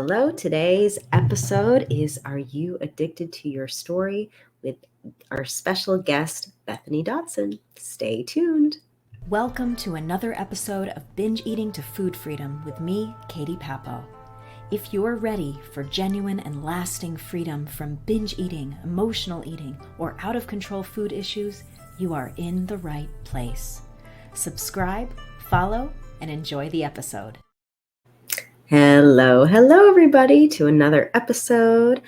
Hello, today's episode is Are You Addicted to Your Story? With our special guest, Bethany Dotson. Stay tuned. Welcome to another episode of Binge Eating to Food Freedom with me, Katie Papo. If you're ready for genuine and lasting freedom from binge eating, emotional eating, or out of control food issues, you are in the right place. Subscribe, follow, and enjoy the episode. Hello, everybody, to another episode.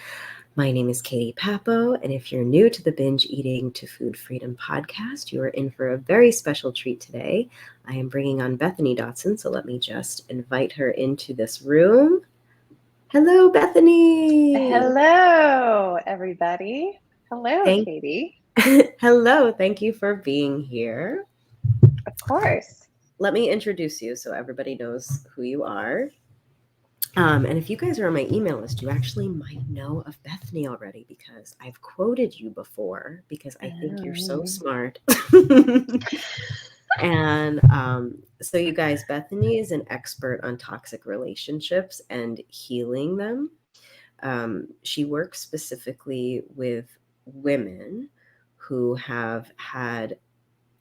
My name is Katie Papo, and if you're new to the Binge Eating to Food Freedom podcast, you are in for a very special treat today. I am bringing on Bethany Dotson, so let me just invite her into this room. Hello, Bethany. Hello, everybody. Hello, Katie. Hello, thank you for being here. Of course. Let me introduce you so everybody knows who you are. And if you guys are on my email list, you actually might know of Bethany already because I've quoted you before because I think you're so smart. And so you guys, Bethany is an expert on toxic relationships and healing them. She works specifically with women who have had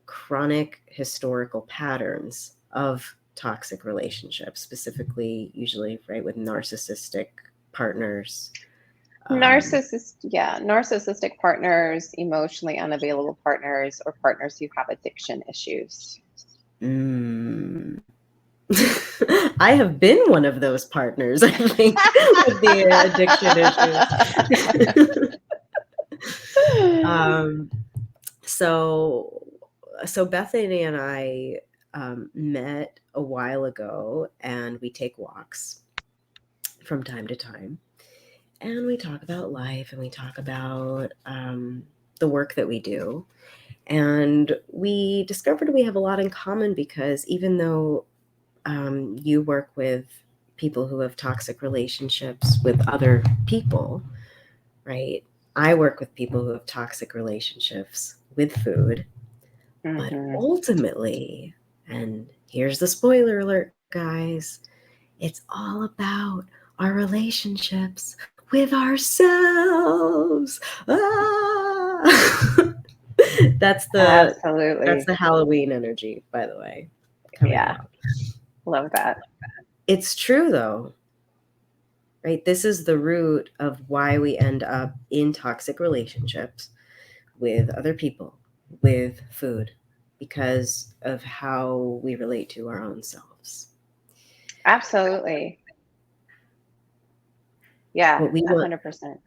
chronic historical patterns of toxic relationships, specifically usually right with narcissistic partners. Narcissistic partners, emotionally unavailable partners, or partners who have addiction issues. I have been one of those partners, I think, with the addiction issues. So Bethany and I met a while ago, and we take walks from time to time, and we talk about life, and we talk about the work that we do, and we discovered we have a lot in common because even though you work with people who have toxic relationships with other people, right? I work with people who have toxic relationships with food. But ultimately, and here's the spoiler alert, guys, it's all about our relationships with ourselves. That's the Halloween energy, by the way. Out. Love that. It's true, though. Right? This is the root of why we end up in toxic relationships with other people, with food, because of how we relate to our own selves. Absolutely. Yeah, 100%.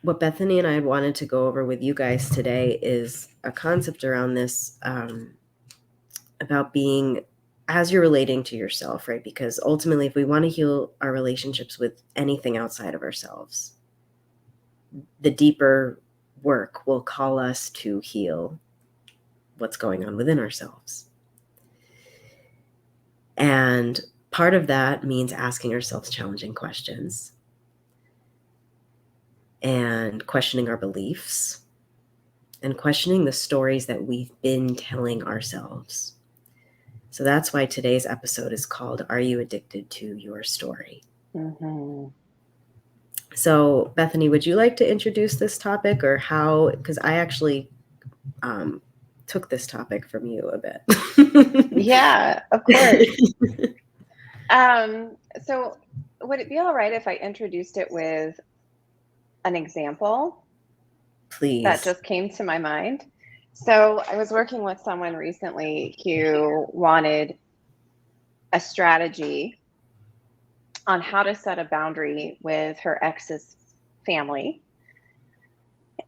What Bethany and I wanted to go over with you guys today is a concept around this, about being as you're relating to yourself, right? Because ultimately, if we want to heal our relationships with anything outside of ourselves, the deeper work will call us to heal what's going on within ourselves. And part of that means asking ourselves challenging questions and questioning our beliefs and questioning the stories that we've been telling ourselves. So that's why today's episode is called, Are You Addicted to Your Story? So Bethany, would you like to introduce this topic, or how, because I actually took this topic from you a bit. Yeah, of course. So would it be all right if I introduced it with an example? Please. That just came to my mind. So I was working with someone recently who wanted a strategy on how to set a boundary with her ex's family.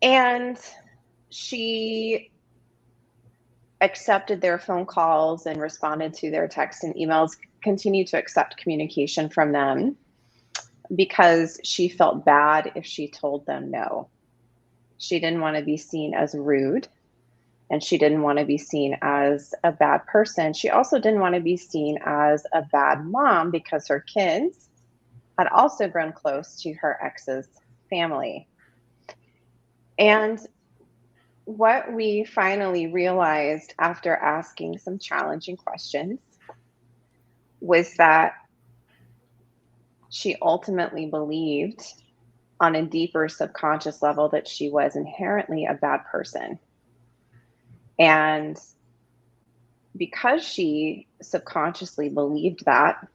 And she accepted their phone calls and responded to their texts and emails, continued to accept communication from them because she felt bad if she told them no. She didn't want to be seen as rude, and she didn't want to be seen as a bad person. She also didn't want to be seen as a bad mom because her kids had also grown close to her ex's family. And what we finally realized after asking some challenging questions was that she ultimately believed on a deeper subconscious level that she was inherently a bad person. And because she subconsciously believed that,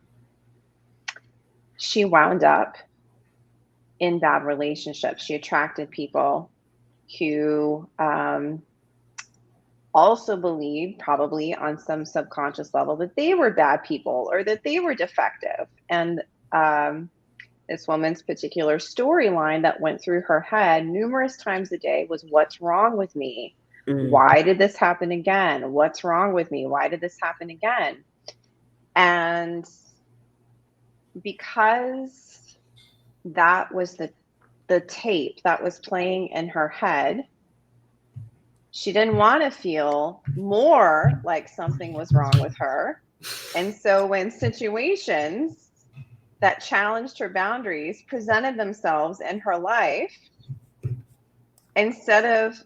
she wound up in bad relationships. She attracted people who also believed, probably on some subconscious level, that they were bad people or that they were defective. And this woman's particular storyline that went through her head numerous times a day was, what's wrong with me? Why did this happen again? What's wrong with me? Why did this happen again? And because that was the tape that was playing in her head, she didn't want to feel more like something was wrong with her. And so when situations that challenged her boundaries presented themselves in her life, instead of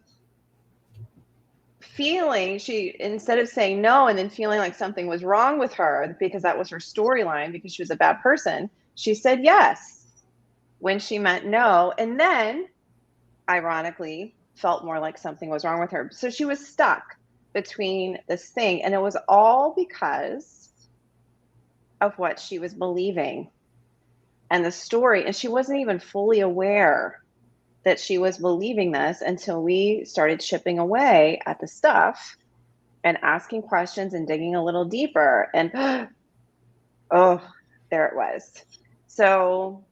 saying no and then feeling like something was wrong with her because that was her storyline, because she was a bad person, she said yes when she meant no, and then ironically felt more like something was wrong with her. So she was stuck between this thing, and it was all because of what she was believing and the story, and she wasn't even fully aware that she was believing this until we started chipping away at the stuff and asking questions and digging a little deeper, and oh, there it was. So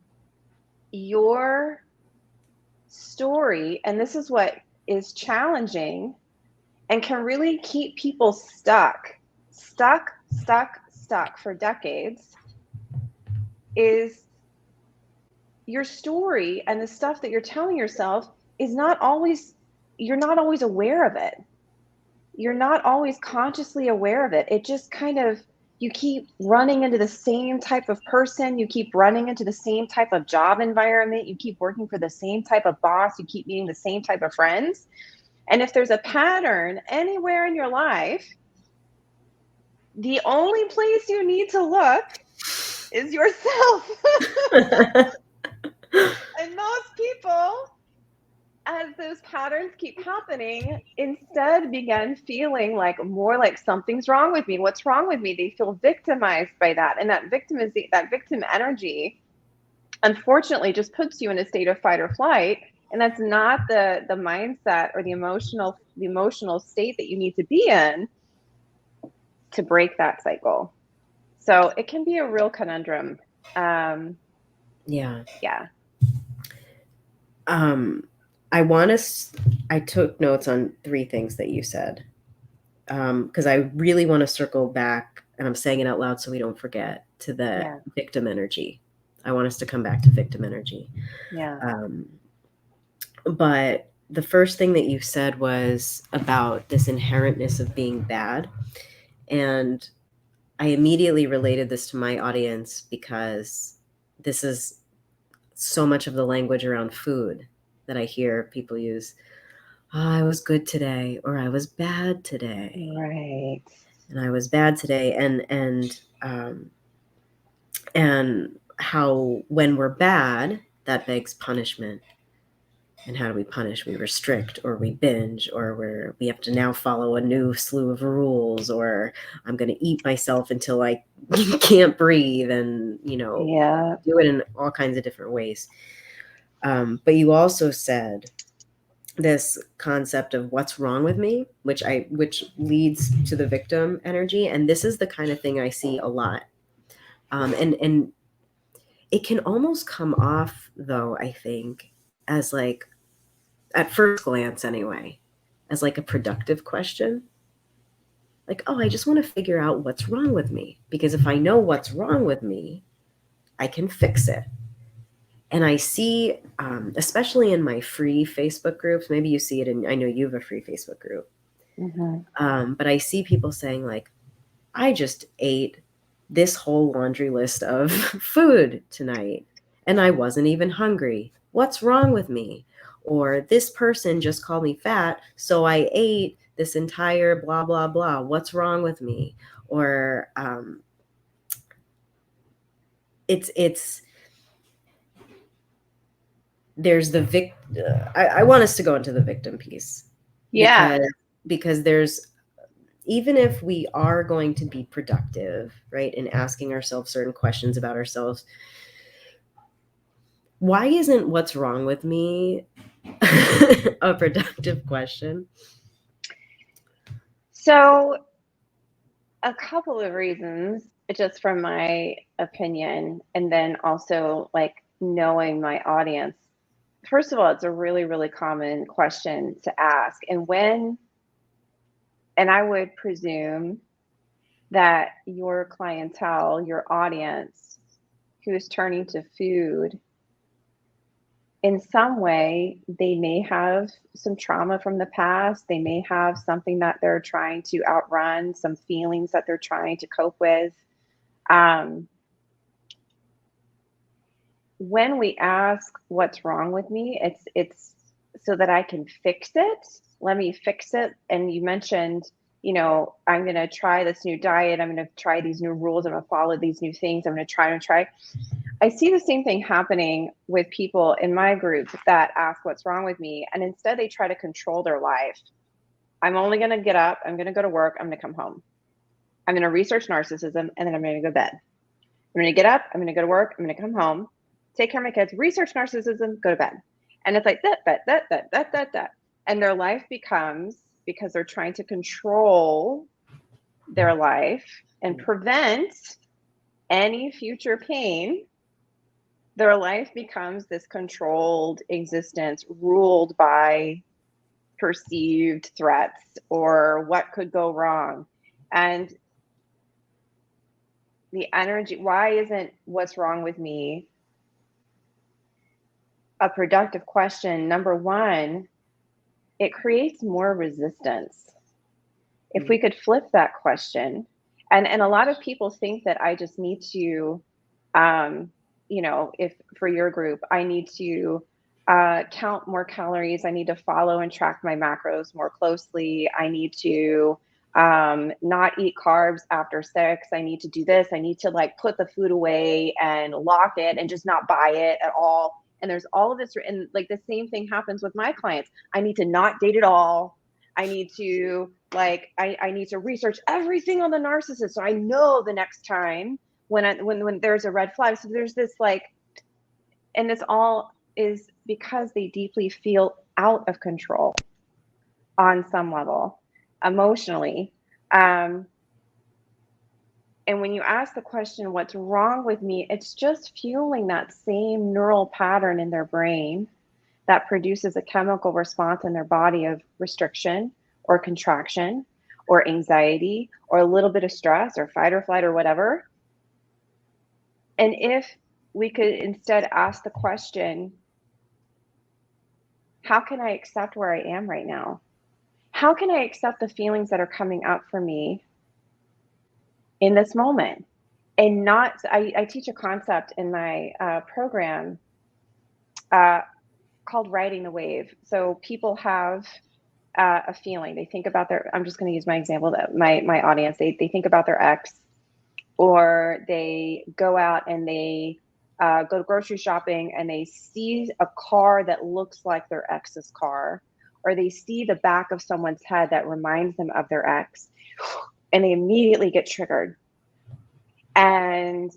your story, and this is what is challenging and can really keep people stuck for decades, is your story and the stuff that you're telling yourself is not always, you're not always aware of it. You're not always consciously aware of it. It just kind of, you keep running into the same type of person. You keep running into the same type of job environment. You keep working for the same type of boss. You keep meeting the same type of friends. And if there's a pattern anywhere in your life, the only place you need to look is yourself. And most people, as those patterns keep happening, instead begin feeling like more like something's wrong with me. What's wrong with me? They feel victimized by that. And that victim energy, unfortunately, just puts you in a state of fight or flight. And that's not the mindset or the emotional state that you need to be in to break that cycle. So it can be a real conundrum. Yeah. I took notes on 3 things that you said, because I really want to circle back, and I'm saying it out loud so we don't forget, to the victim energy. I want us to come back to victim energy. But the first thing that you said was about this inherentness of being bad. And I immediately related this to my audience because this is so much of the language around food that I hear people use. Oh, I was good today, or I was bad today. Right. And I was bad today. And how when we're bad, that begs punishment. And how do we punish? We restrict, or we binge, or we have to now follow a new slew of rules, or I'm going to eat myself until I can't breathe, and, do it in all kinds of different ways. But you also said this concept of what's wrong with me, which leads to the victim energy. And this is the kind of thing I see a lot. And it can almost come off, though, I think, as like, at first glance anyway, as like a productive question. Like, oh, I just want to figure out what's wrong with me. Because if I know what's wrong with me, I can fix it. And I see, especially in my free Facebook groups, maybe you see it I know you have a free Facebook group. Mm-hmm. But I see people saying like, I just ate this whole laundry list of food tonight and I wasn't even hungry. What's wrong with me? Or this person just called me fat, so I ate this entire blah, blah, blah. What's wrong with me? Or it's there's the I want us to go into the victim piece, Yeah. because there's, even if we are going to be productive, right, in asking ourselves certain questions about ourselves, why isn't what's wrong with me a productive question? So a couple of reasons, just from my opinion, and then also like knowing my audience. First of all, it's a really, really common question to ask. And I would presume that your clientele, your audience who is turning to food, in some way, they may have some trauma from the past. They may have something that they're trying to outrun, some feelings that they're trying to cope with. Um, when we ask what's wrong with me, it's so that I can fix it. Let me fix it. And you mentioned, I'm going to try this new diet. I'm going to try these new rules. I'm going to follow these new things. I'm going to try and try. I see the same thing happening with people in my group that ask what's wrong with me. And instead they try to control their life. I'm only going to get up. I'm going to go to work. I'm going to come home. I'm going to research narcissism, and then I'm going to go to bed. I'm going to get up. I'm going to go to work. I'm going to come home, take care of my kids, research narcissism, go to bed. And it's like that. And their life becomes, because they're trying to control their life and prevent any future pain, their life becomes this controlled existence ruled by perceived threats or what could go wrong. And the energy, why isn't what's wrong with me a productive question? Number one, it creates more resistance. If we could flip that question, and a lot of people think that I just need to, if for your group, I need to count more calories. I need to follow and track my macros more closely. I need to not eat carbs after 6. I need to do this. I need to like put the food away and lock it and just not buy it at all. And there's all of this, and like the same thing happens with my clients. I need to not date at all. I need to I need to research everything on the narcissist so I know the next time when there's a red flag. So there's this and this all is because they deeply feel out of control on some level emotionally. And when you ask the question, what's wrong with me? It's just fueling that same neural pattern in their brain that produces a chemical response in their body of restriction or contraction or anxiety or a little bit of stress or fight or flight or whatever. And if we could instead ask the question, how can I accept where I am right now? How can I accept the feelings that are coming up for me in this moment? And not, I teach a concept in my program called riding the wave. So people have a feeling. They think about I'm just going to use my example, that my audience, they think about their ex, or they go out and they go grocery shopping and they see a car that looks like their ex's car, or they see the back of someone's head that reminds them of their ex, and they immediately get triggered. And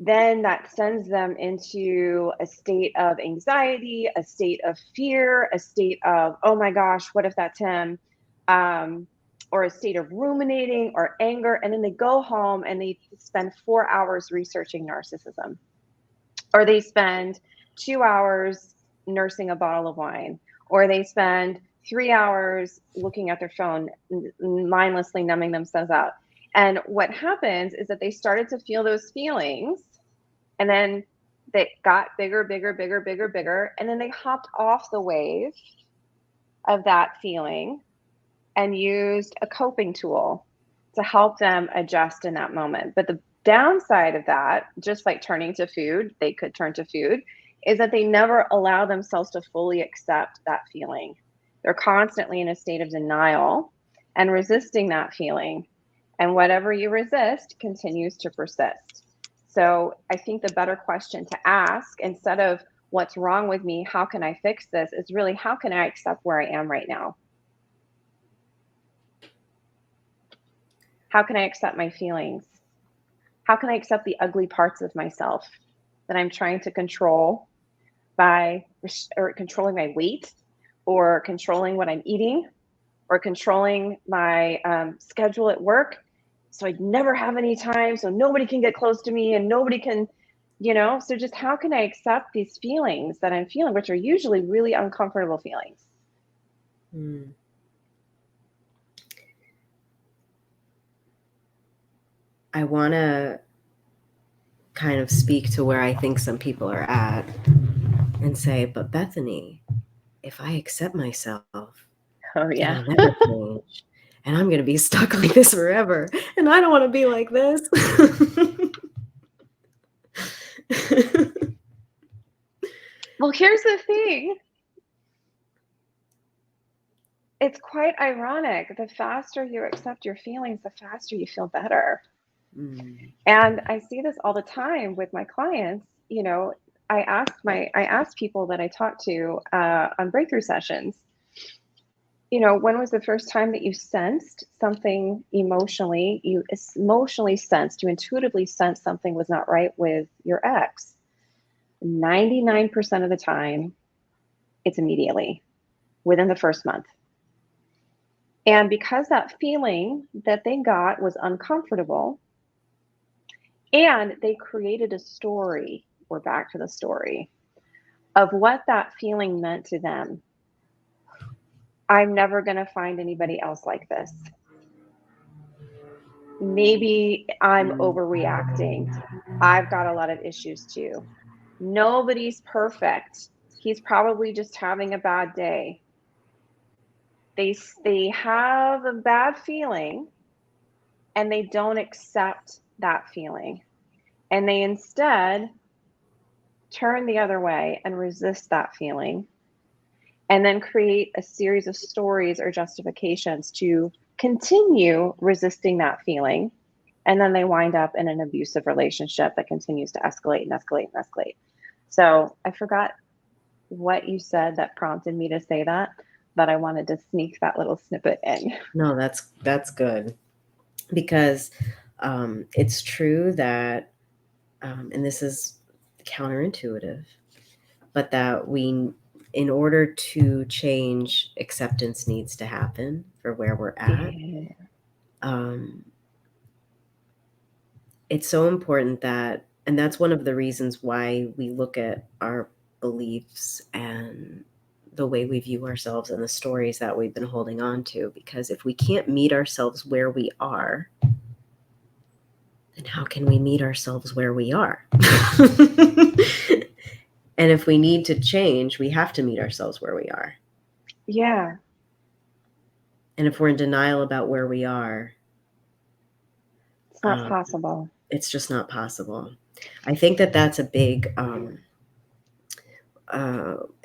then that sends them into a state of anxiety, a state of fear, a state of, oh my gosh, what if that's him? Or a state of ruminating or anger. And then they go home and they spend 4 hours researching narcissism. Or they spend 2 hours nursing a bottle of wine. Or they spend 3 hours looking at their phone, mindlessly numbing themselves out. And what happens is that they started to feel those feelings, and then they got bigger. And then they hopped off the wave of that feeling and used a coping tool to help them adjust in that moment. But the downside of that, just like turning to food, they could turn to food, is that they never allow themselves to fully accept that feeling. They're constantly in a state of denial and resisting that feeling. And whatever you resist continues to persist. So I think the better question to ask, instead of what's wrong with me, how can I fix this, is really how can I accept where I am right now? How can I accept my feelings? How can I accept the ugly parts of myself that I'm trying to control by or controlling my weight, or controlling what I'm eating, or controlling my schedule at work, so I'd never have any time, so nobody can get close to me and nobody can, so just how can I accept these feelings that I'm feeling, which are usually really uncomfortable feelings? Mm. I want to kind of speak to where I think some people are at and say, but Bethany, if I accept myself, Oh, then yeah. I'll never change. And I'm going to be stuck like this forever. And I don't want to be like this. Well, here's the thing. It's quite ironic. The faster you accept your feelings, the faster you feel better. Mm. And I see this all the time with my clients. I ask people that I talk to on breakthrough sessions, when was the first time that you sensed something emotionally, you intuitively sensed something was not right with your ex? 99% of the time, it's immediately within the first month. And because that feeling that they got was uncomfortable, and they created a story, we're back to the story, of what that feeling meant to them. I'm never going to find anybody else like this. Maybe I'm overreacting. I've got a lot of issues too. Nobody's perfect. He's probably just having a bad day. They have a bad feeling and they don't accept that feeling. And they instead turn the other way and resist that feeling, and then create a series of stories or justifications to continue resisting that feeling. And then they wind up in an abusive relationship that continues to escalate and escalate and escalate. So I forgot what you said that prompted me to say that, but I wanted to sneak that little snippet in. No, that's good, because it's true that, and this is counterintuitive, but that in order to change, acceptance needs to happen for where we're at. Yeah. It's so important that, and that's one of the reasons why we look at our beliefs and the way we view ourselves and the stories that we've been holding on to, because if we can't meet ourselves where we are, then how can we meet ourselves where we are? And if we need to change, we have to meet ourselves where we are. Yeah. And if we're in denial about where we are, It's not possible. It's just not possible. I think that that's a big, at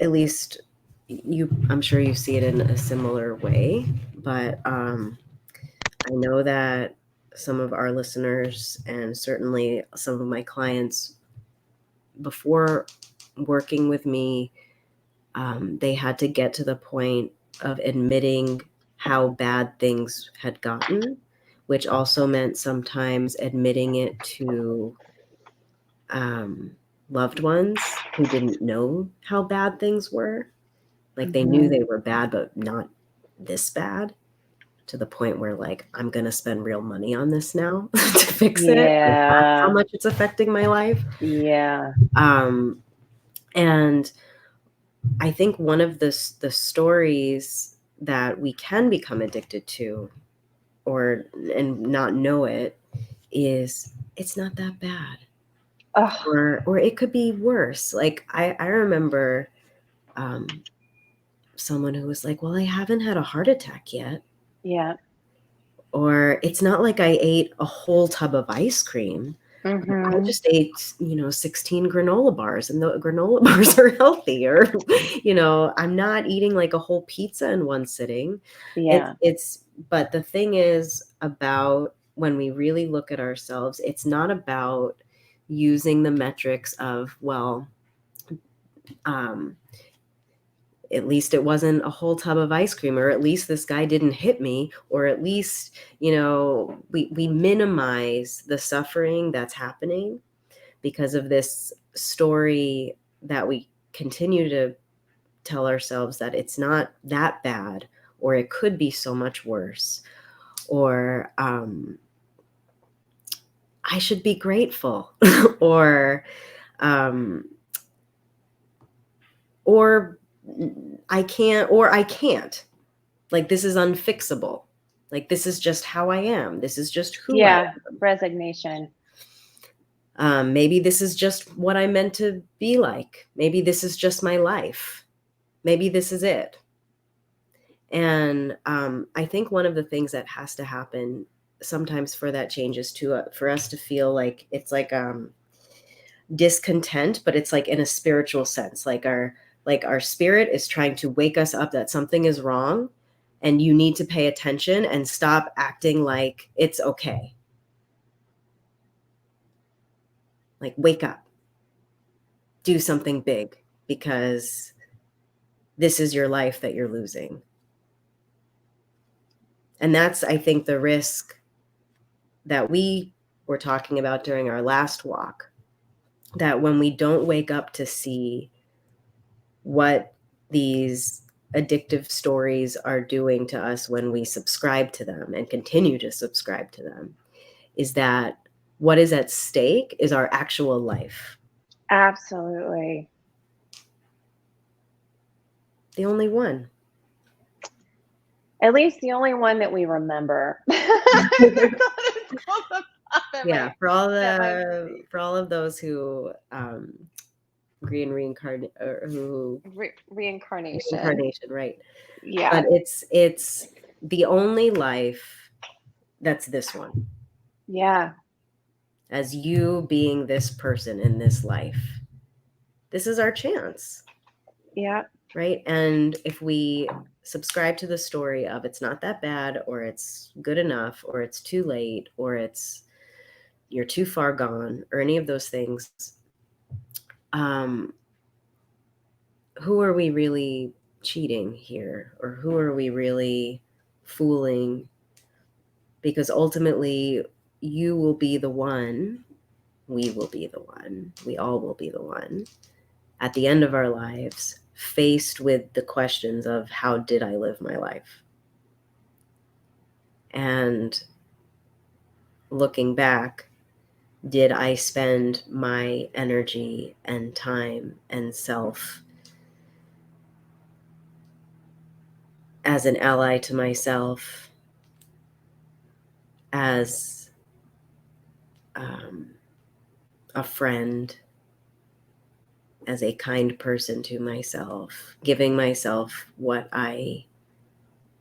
least I'm sure you see it in a similar way, but I know that some of our listeners and certainly some of my clients, before working with me, they had to get to the point of admitting how bad things had gotten, which also meant sometimes admitting it to loved ones who didn't know how bad things were. Like they knew they were bad, but not this bad, to the point where like, I'm going to spend real money on this now to fix it. That's how much it's affecting my life. Yeah. And I think one of the stories that we can become addicted to, and not know it, is it's not that bad. Or it could be worse. Like I remember someone who was like, well, I haven't had a heart attack yet. Yeah. Or it's not like I ate a whole tub of ice cream. I just ate, 16 granola bars, and the granola bars are healthy. Or, I'm not eating like a whole pizza in one sitting. Yeah. But the thing is about when we really look at ourselves, it's not about using the metrics of, well, At least it wasn't a whole tub of ice cream, or at least this guy didn't hit me, or at least, we minimize the suffering that's happening because of this story that we continue to tell ourselves that it's not that bad, or it could be so much worse, or I should be grateful, or I can't. Like, this is unfixable. Like, this is just how I am. This is just who I am. Resignation. Maybe this is just what I'm meant to be like. Maybe this is just my life. Maybe this is it. And I think one of the things that has to happen sometimes for that change is for us to feel like it's like discontent, but it's like in a spiritual sense. Like our spirit is trying to wake us up that something is wrong, and you need to pay attention and stop acting like it's okay. Like, wake up, do something big, because this is your life that you're losing. And that's, I think, the risk that we were talking about during our last walk, that when we don't wake up to see what these addictive stories are doing to us when we subscribe to them and continue to subscribe to them, is that what is at stake is our actual life. Absolutely. The only one. At least the only one that we remember. Yeah, for all of those who reincarnation, right? Yeah. But it's the only life that's this one. Yeah. As you being this person in this life, this is our chance. Yeah. Right. And if we subscribe to the story of it's not that bad, or it's good enough, or it's too late, or it's you're too far gone, or any of those things, who are we really cheating here? Or who are we really fooling? Because ultimately, you will be the one, we will be the one, we all will be the one at the end of our lives, faced with the questions of, how did I live my life? And looking back, did I spend my energy and time and self as an ally to myself, as a friend, as a kind person to myself, giving myself what I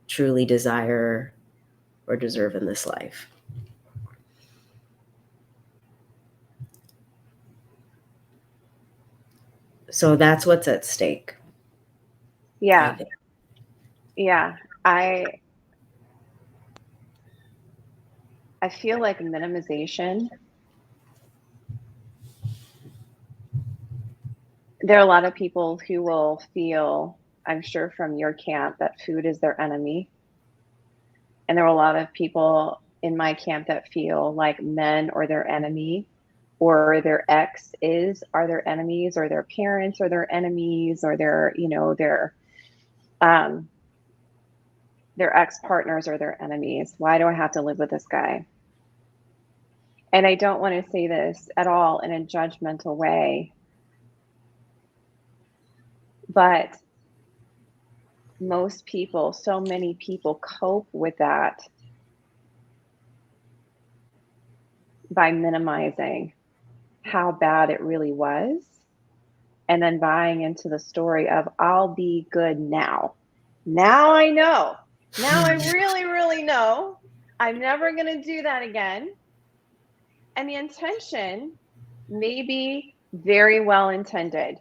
truly desire or deserve in this life? So that's what's at stake. Yeah. Yeah. I feel like minimization. There are a lot of people who will feel, I'm sure from your camp, that food is their enemy. And there are a lot of people in my camp that feel like men are their enemy, or their are their enemies, or their parents are their enemies, or their ex-partners are their enemies. Why do I have to live with this guy? And I don't want to say this at all in a judgmental way, but most people, so many people, cope with that by minimizing how bad it really was, and then buying into the story of, I'll be good now. Now I know. Now I really, really know I'm never going to do that again. And the intention may be very well intended.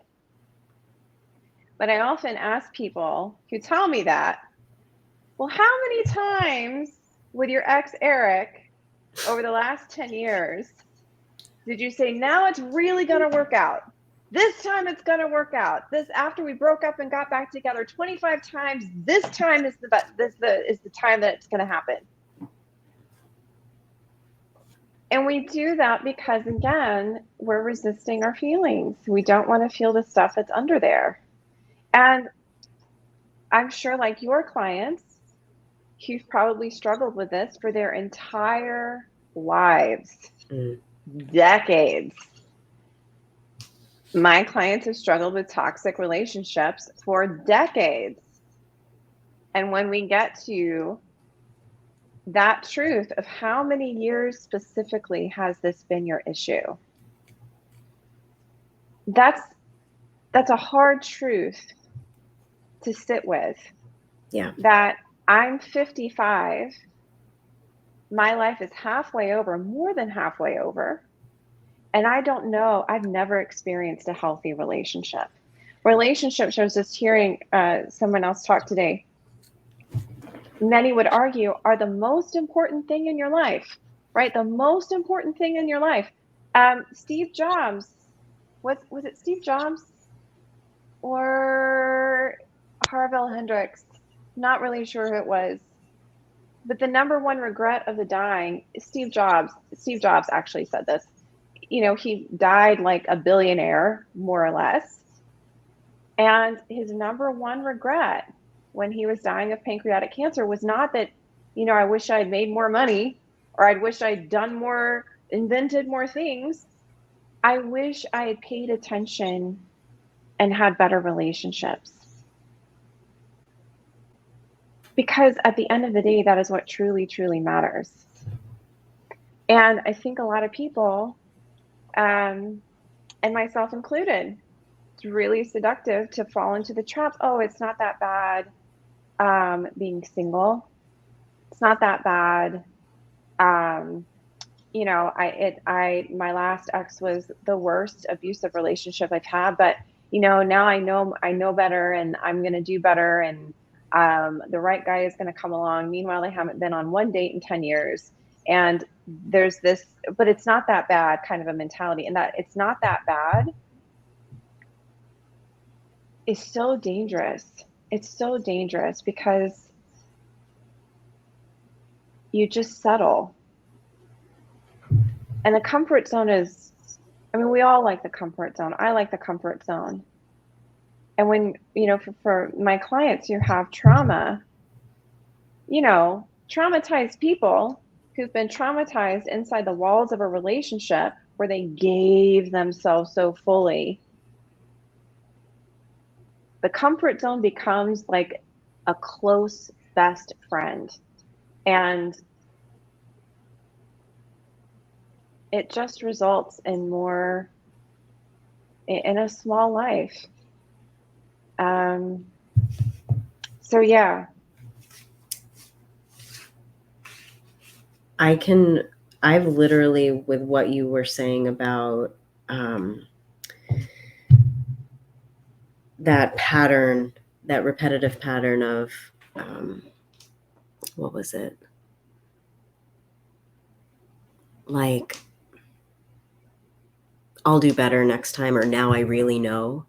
But I often ask people who tell me that, well, how many times with your ex Eric over the last 10 years did you say, now it's really going to work out? this time it's going to work out. This, after we broke up and got back together 25 times, this time is the time that it's going to happen. And we do that because, again, we're resisting our feelings. We don't want to feel the stuff that's under there. And I'm sure, like your clients, who've probably struggled with this for their entire lives, decades. My clients have struggled with toxic relationships for decades. And when we get to that truth of how many years specifically has this been your issue, that's a hard truth to sit with. Yeah. That I'm 55, my life is halfway over, more than halfway over, and I don't know, I've never experienced a healthy relationship. Relationships, I was just hearing someone else talk today, many would argue are the most important thing in your life, right? The most important thing in your life. Steve Jobs, was it Steve Jobs or Harville Hendricks? Not really sure who it was. But the number one regret of the dying, Steve Jobs actually said this. You know, he died like a billionaire, more or less. And his number one regret when he was dying of pancreatic cancer was not that, you know, I wish I'd made more money, or I wish I'd done more, invented more things. I wish I had paid attention and had better relationships. Because at the end of the day, that is what truly, truly matters. And I think a lot of people, and myself included, it's really seductive to fall into the trap. Oh, it's not that bad being single. It's not that bad. You know, my last ex was the worst abusive relationship I've had, but you know, now I know better, and I'm going to do better, and the right guy is going to come along. Meanwhile, I haven't been on one date in 10 years. And there's this, but it's not that bad kind of a mentality. And that it's not that bad is so dangerous. It's so dangerous because you just settle. And the comfort zone is, I mean, we all like the comfort zone. I like the comfort zone. And when, you know, for my clients who have trauma, you know, traumatized people who've been traumatized inside the walls of a relationship where they gave themselves so fully, the comfort zone becomes like a close best friend. And it just results in more, in a small life. So yeah. I've literally, with what you were saying about that pattern, that repetitive pattern of, what was it? Like, I'll do better next time, or now I really know.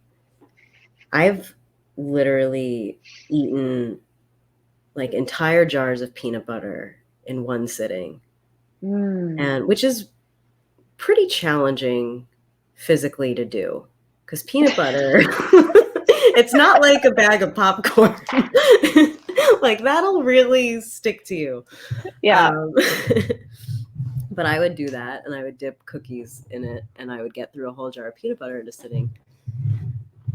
I've literally eaten like entire jars of peanut butter in one sitting. And which is pretty challenging physically to do, because peanut butter, it's not like a bag of popcorn. Like, that'll really stick to you. Yeah. But I would do that, and I would dip cookies in it, and I would get through a whole jar of peanut butter in a sitting.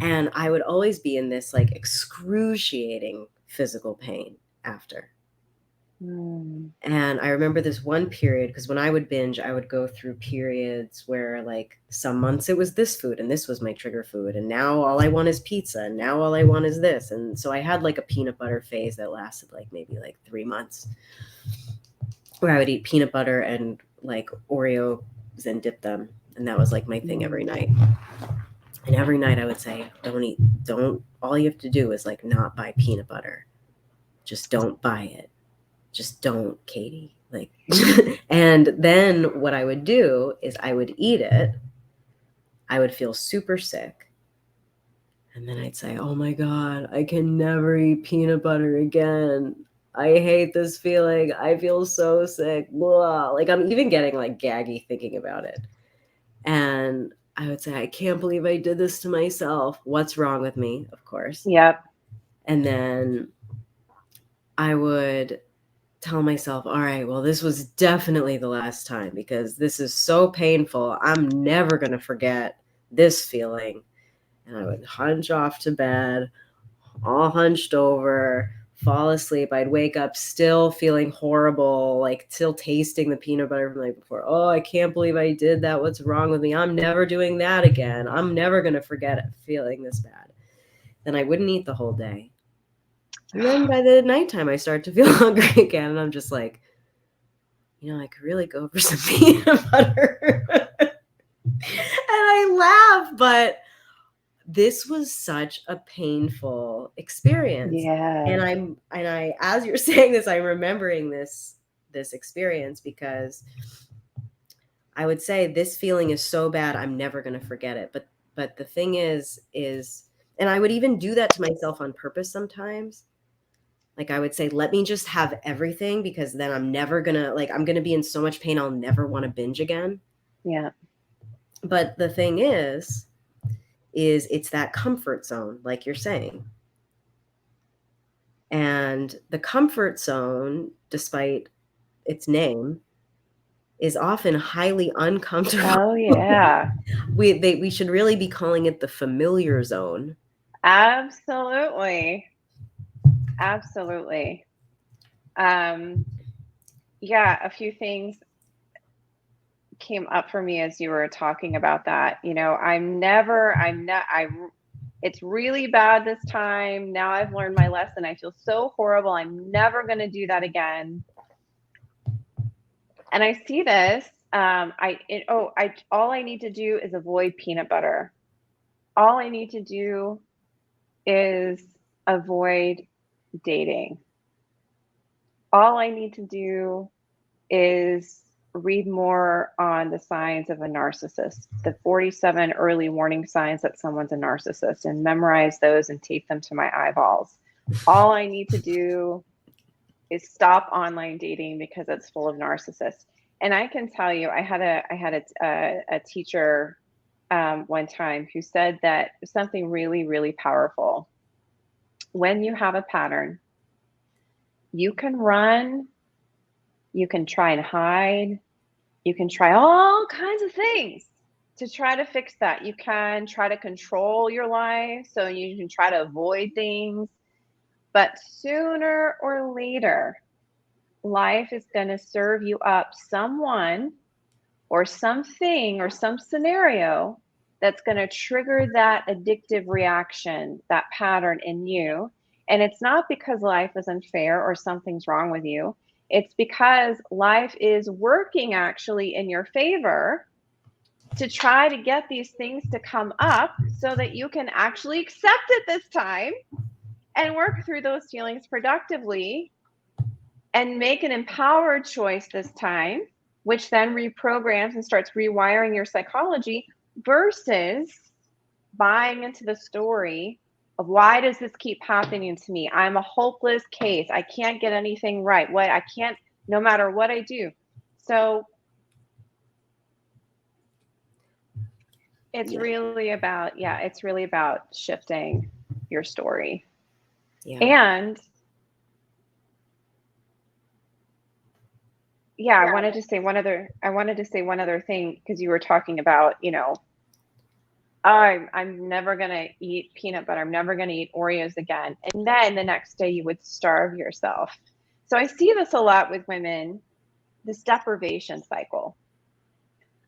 And I would always be in this like excruciating physical pain after. And I remember this one period, because when I would binge, I would go through periods where, like, some months it was this food and this was my trigger food, and now all I want is pizza, and now all I want is this. And so I had like a peanut butter phase that lasted like maybe like 3 months, where I would eat peanut butter and like Oreos and dip them, and that was like my thing every night. And every night I would say, don't, all you have to do is like not buy peanut butter. Just don't buy it. Just don't, Katie. Like, and then what I would do is I would eat it. I would feel super sick. And then I'd say, oh my God, I can never eat peanut butter again. I hate this feeling. I feel so sick. Blah. Like I'm even getting like gaggy thinking about it. And I would say, I can't believe I did this to myself. What's wrong with me? Of course. Yep. And then I would tell myself, all right, well, this was definitely the last time because this is so painful. I'm never going to forget this feeling. And I would hunch off to bed, all hunched over, fall asleep. I'd wake up still feeling horrible, like still tasting the peanut butter from the night before. Oh, I can't believe I did that. What's wrong with me? I'm never doing that again. I'm never going to forget it, feeling this bad. Then I wouldn't eat the whole day. And then by the nighttime, I start to feel hungry again. And I'm just like, I could really go for some peanut butter. And I laugh, but this was such a painful experience. Yeah. And I, as you're saying this, I'm remembering this experience because I would say this feeling is so bad, I'm never going to forget it. But the thing is, and I would even do that to myself on purpose sometimes. Like I would say, let me just have everything because then I'm never gonna, like, I'm gonna be in so much pain, I'll never want to binge again. Yeah. But the thing is it's that comfort zone, like you're saying. And the comfort zone, despite its name, is often highly uncomfortable. Oh yeah. We should really be calling it the familiar zone. Absolutely. Absolutely. Yeah, a few things came up for me as you were talking about that. It's really bad this time. Now I've learned my lesson. I feel so horrible. I'm never going to do that again. And I see this. All I need to do is avoid peanut butter. All I need to do is avoid dating. All I need to do is read more on the signs of a narcissist, the 47 early warning signs that someone's a narcissist, and memorize those and tape them to my eyeballs. All I need to do is stop online dating because it's full of narcissists. And I can tell you, I had a teacher one time who said that something really, really powerful. When you have a pattern, you can run, you can try and hide, you can try all kinds of things to try to fix that. You can try to control your life, so you can try to avoid things. But sooner or later, life is going to serve you up someone or something or some scenario that's going to trigger that addictive reaction, that pattern in you. And it's not because life is unfair or something's wrong with you. It's because life is working actually in your favor to try to get these things to come up so that you can actually accept it this time and work through those feelings productively and make an empowered choice this time, which then reprograms and starts rewiring your psychology, versus buying into the story of why does this keep happening to me? I'm a hopeless case. I can't get anything right. I can't, no matter what I do. So it's really about, it's really about shifting your story. Yeah. And I wanted to say one other thing, because you were talking about, I'm never going to eat peanut butter. I'm never going to eat Oreos again. And then the next day you would starve yourself. So I see this a lot with women, this deprivation cycle.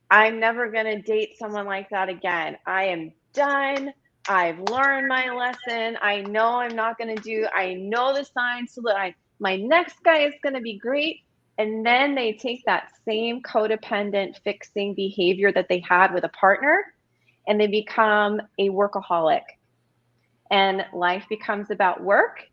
I'm never going to date someone like that again. I am done. I've learned my lesson. I know I'm not going to do, I know the signs so that my next guy is going to be great. And then they take that same codependent fixing behavior that they had with a partner, and they become a workaholic. And life becomes about work,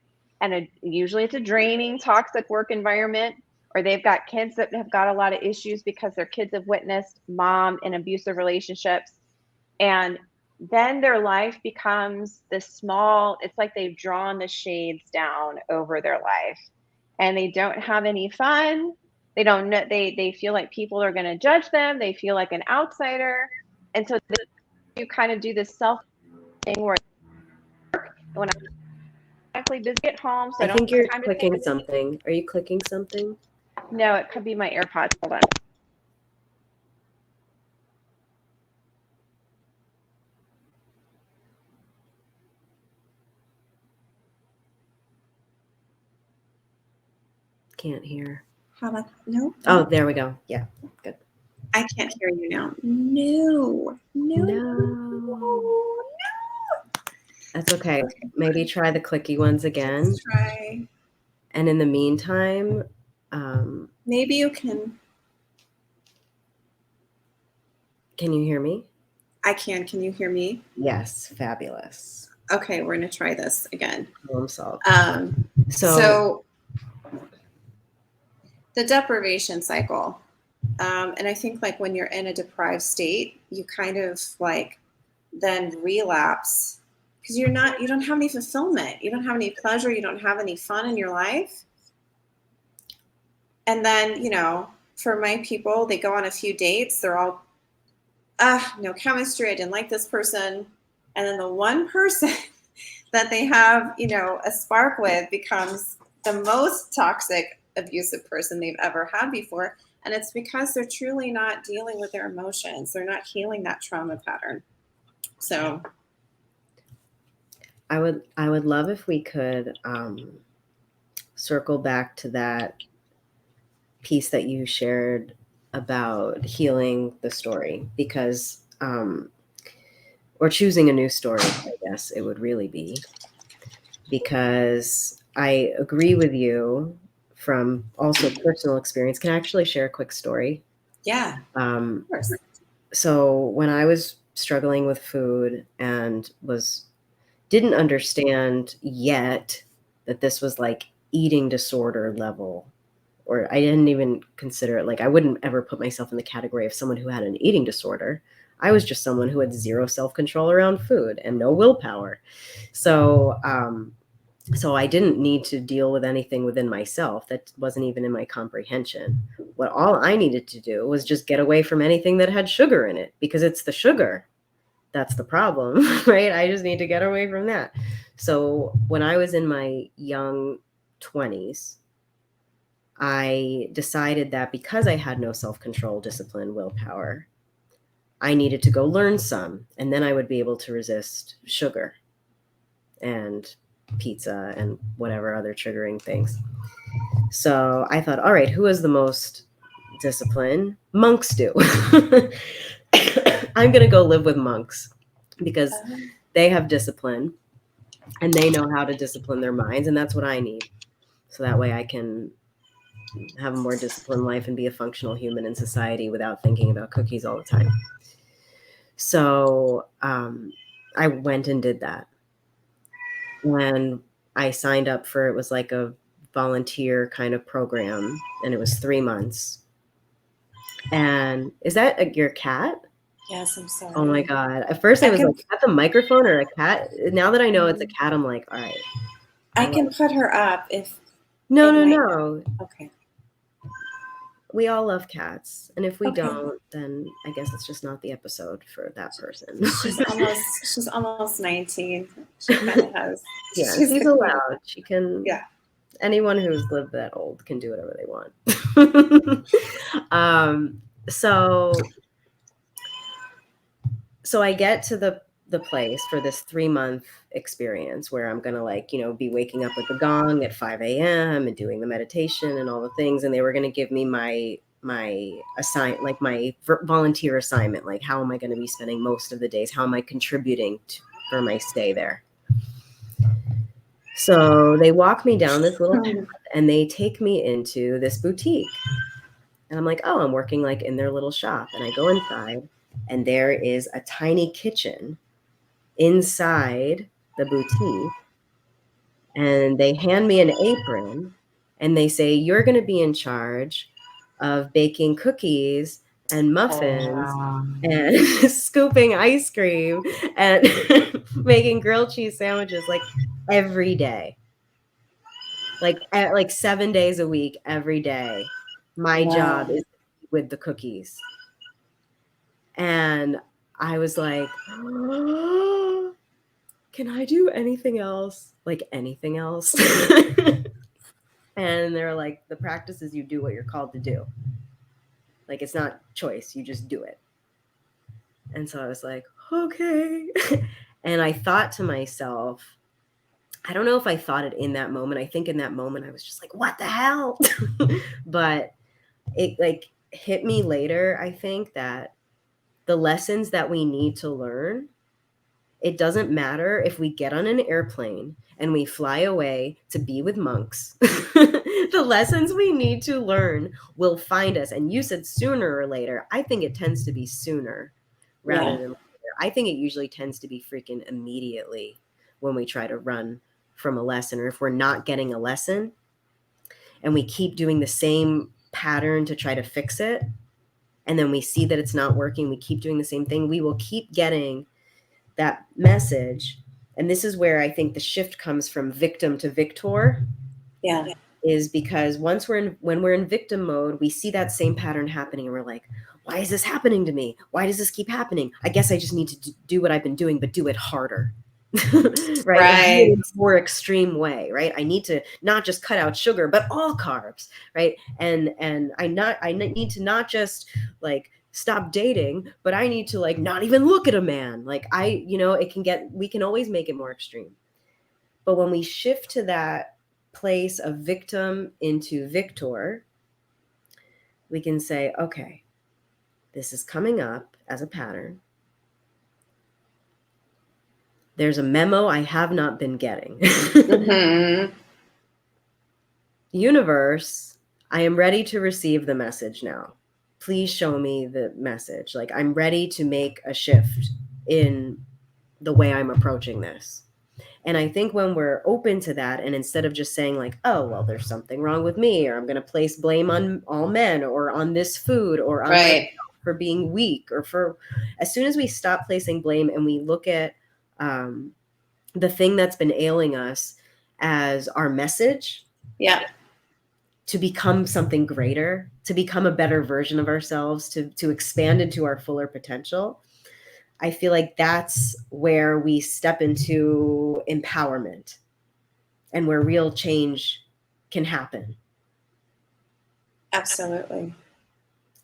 and usually it's a draining, toxic work environment, or they've got kids that have got a lot of issues because their kids have witnessed mom in abusive relationships. And then their life becomes this small, it's like they've drawn the shades down over their life, and they don't have any fun. They don't know, they feel like people are going to judge them. They feel like an outsider. And so you kind of do this self thing where when I'm actually busy at home, so I I don't think have you're time to clicking think. something. Are you clicking something? No, it could be my AirPods. Hold on. Can't hear. How about no? Oh, there we go. Yeah, good. I can't hear you now. No. That's okay. Maybe try the clicky ones again. Let's try. And in the meantime, Maybe you can. can you hear me? I can. Can you hear me? Yes, fabulous. Okay, we're gonna try this again. Problem solved. So the deprivation cycle, and I think like when you're in a deprived state, you kind of like then relapse because you don't have any fulfillment, you don't have any pleasure, you don't have any fun in your life. And then, for my people, they go on a few dates, they're all no chemistry, I didn't like this person. And then the one person that they have, a spark with becomes the most toxic, abusive person they've ever had before. And it's because they're truly not dealing with their emotions. They're not healing that trauma pattern. So I would love if we could circle back to that piece that you shared about healing the story, because or choosing a new story, I guess it would really be, because I agree with you from also personal experience. Can I actually share a quick story? yeah, of course. So when I was struggling with food and didn't understand yet that this was like eating disorder level, or I didn't even consider it, like I wouldn't ever put myself in the category of someone who had an eating disorder. I was just someone who had zero self-control around food and no willpower. So I didn't need to deal with anything within myself that wasn't even in my comprehension. What all I needed to do was just get away from anything that had sugar in it, because it's the sugar that's the problem, right? I just need to get away from that. So when I was in my young 20s, I decided that because I had no self-control, discipline, willpower, I needed to go learn some, and then I would be able to resist sugar and pizza and whatever other triggering things. So I thought, all right, who has the most discipline? Monks do. I'm going to go live with monks because they have discipline and they know how to discipline their minds, and that's what I need. So that way I can have a more disciplined life and be a functional human in society without thinking about cookies all the time. So I went and did that. And I signed up for, it was like a volunteer kind of program, and it was 3 months. And is that your cat? Yes, I'm sorry. Oh my God. At first I was like, is that the microphone or a cat? Now that I know it's a cat, I'm like, all right. I can put her up if. No. Okay. We all love cats. And if we Okay. don't, then I guess it's just not the episode for that person. She's almost 19. She kind of has. Yeah, she's allowed. She can. Yeah. Anyone who's lived that old can do whatever they want. So I get to the place for this 3-month experience where I'm gonna be waking up with the gong at 5 a.m. and doing the meditation and all the things, and they were gonna give me my volunteer assignment, like how am I going to be spending most of the days, how am I contributing for my stay there. So they walk me down this little path and they take me into this boutique, and I'm like, oh, I'm working like in their little shop. And I go inside and there is a tiny kitchen inside the boutique, and they hand me an apron and they say, you're going to be in charge of baking cookies and muffins and scooping ice cream and making grilled cheese sandwiches like every day. Like 7 days a week, every day. My job is with the cookies. And I was like, oh, can I do anything else? Like anything else? And they're like, the practice is you do what you're called to do. Like, it's not choice, you just do it. And so I was like, okay. And I thought to myself, I don't know if I thought it in that moment. I think in that moment I was just like, what the hell? But it like hit me later, I think, that the lessons that we need to learn, it doesn't matter if we get on an airplane and we fly away to be with monks. The lessons we need to learn will find us. And you said sooner or later. I think it tends to be sooner rather than later. I think it usually tends to be freaking immediately when we try to run from a lesson, or if we're not getting a lesson and we keep doing the same pattern to try to fix it, and then we see that it's not working, we keep doing the same thing, we will keep getting that message. And this is where I think the shift comes from victim to victor. Yeah. Is because when we're in victim mode, we see that same pattern happening and we're like, why is this happening to me? Why does this keep happening? I guess I just need to do what I've been doing, but do it harder. Right? In a more extreme way, right? I need to not just cut out sugar, but all carbs, right? And I need to not just like stop dating, but I need to like not even look at a man. Like we can always make it more extreme. But when we shift to that place of victim into victor, we can say, okay, this is coming up as a pattern. There's a memo I have not been getting. Mm-hmm. Universe, I am ready to receive the message now. Please show me the message. Like, I'm ready to make a shift in the way I'm approaching this. And I think when we're open to that, and instead of just saying like, oh, well, there's something wrong with me, or I'm going to place blame on all men, or on this food, or on myself for being weak, or as soon as we stop placing blame and we look at the thing that's been ailing us as our message, to become something greater, to become a better version of ourselves, to expand into our fuller potential, I feel like that's where we step into empowerment and where real change can happen. Absolutely.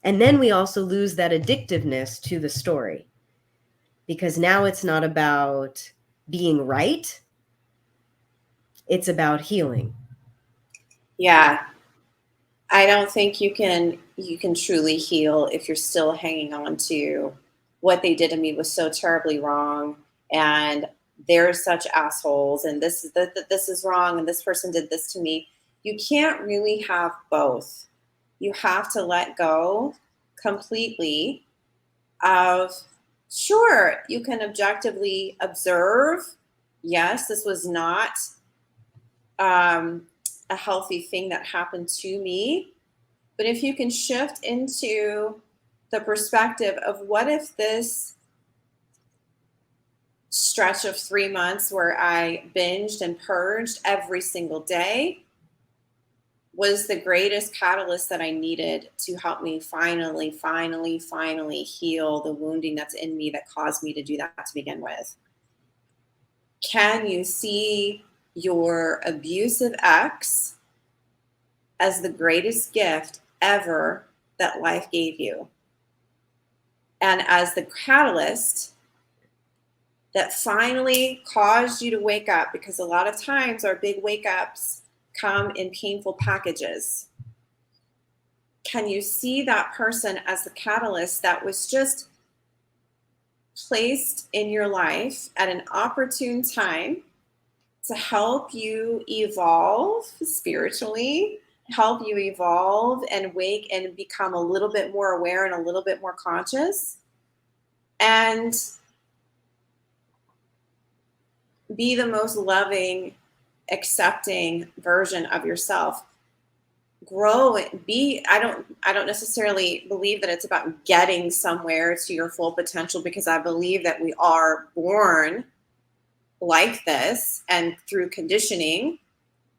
And then we also lose that addictiveness to the story, because now it's not about being right. It's about healing. Yeah. I don't think you can truly heal if you're still hanging on to what they did to me was so terribly wrong, and they're such assholes, and this is wrong, and this person did this to me. You can't really have both. You have to let go completely of, sure, you can objectively observe, yes, this was not a healthy thing that happened to me. But if you can shift into the perspective of what if this stretch of 3 months where I binged and purged every single day was the greatest catalyst that I needed to help me finally heal the wounding that's in me that caused me to do that to begin with. Can you see your abusive ex as the greatest gift ever that life gave you, and as the catalyst that finally caused you to wake up? Because a lot of times our big wake ups come in painful packages. Can you see that person as the catalyst that was just placed in your life at an opportune time to help you evolve spiritually, help you evolve and wake and become a little bit more aware and a little bit more conscious, and be the most loving, accepting version of yourself? grow and be. I don't necessarily believe that it's about getting somewhere to your full potential, because I believe that we are born like this, and through conditioning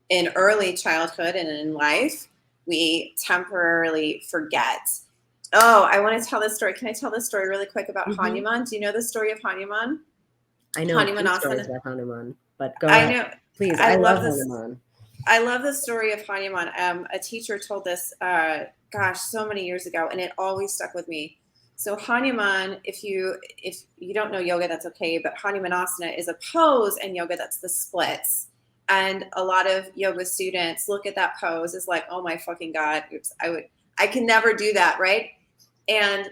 in early childhood and in life, we temporarily forget. Oh, I want to tell this story. Can I tell this story really quick about Hanuman? Do you know the story of Hanuman? I know Hanuman two stories Asana. about Hanuman, but go I ahead. know. Please, I I love love this. Hanuman. I love the story of Hanuman. A teacher told this, gosh, so many years ago, and it always stuck with me. So Hanuman, if you don't know yoga, that's okay. But Hanumanasana is a pose in yoga that's the splits. And a lot of yoga students look at that pose as like, oh my fucking God, oops, I can never do that, right? And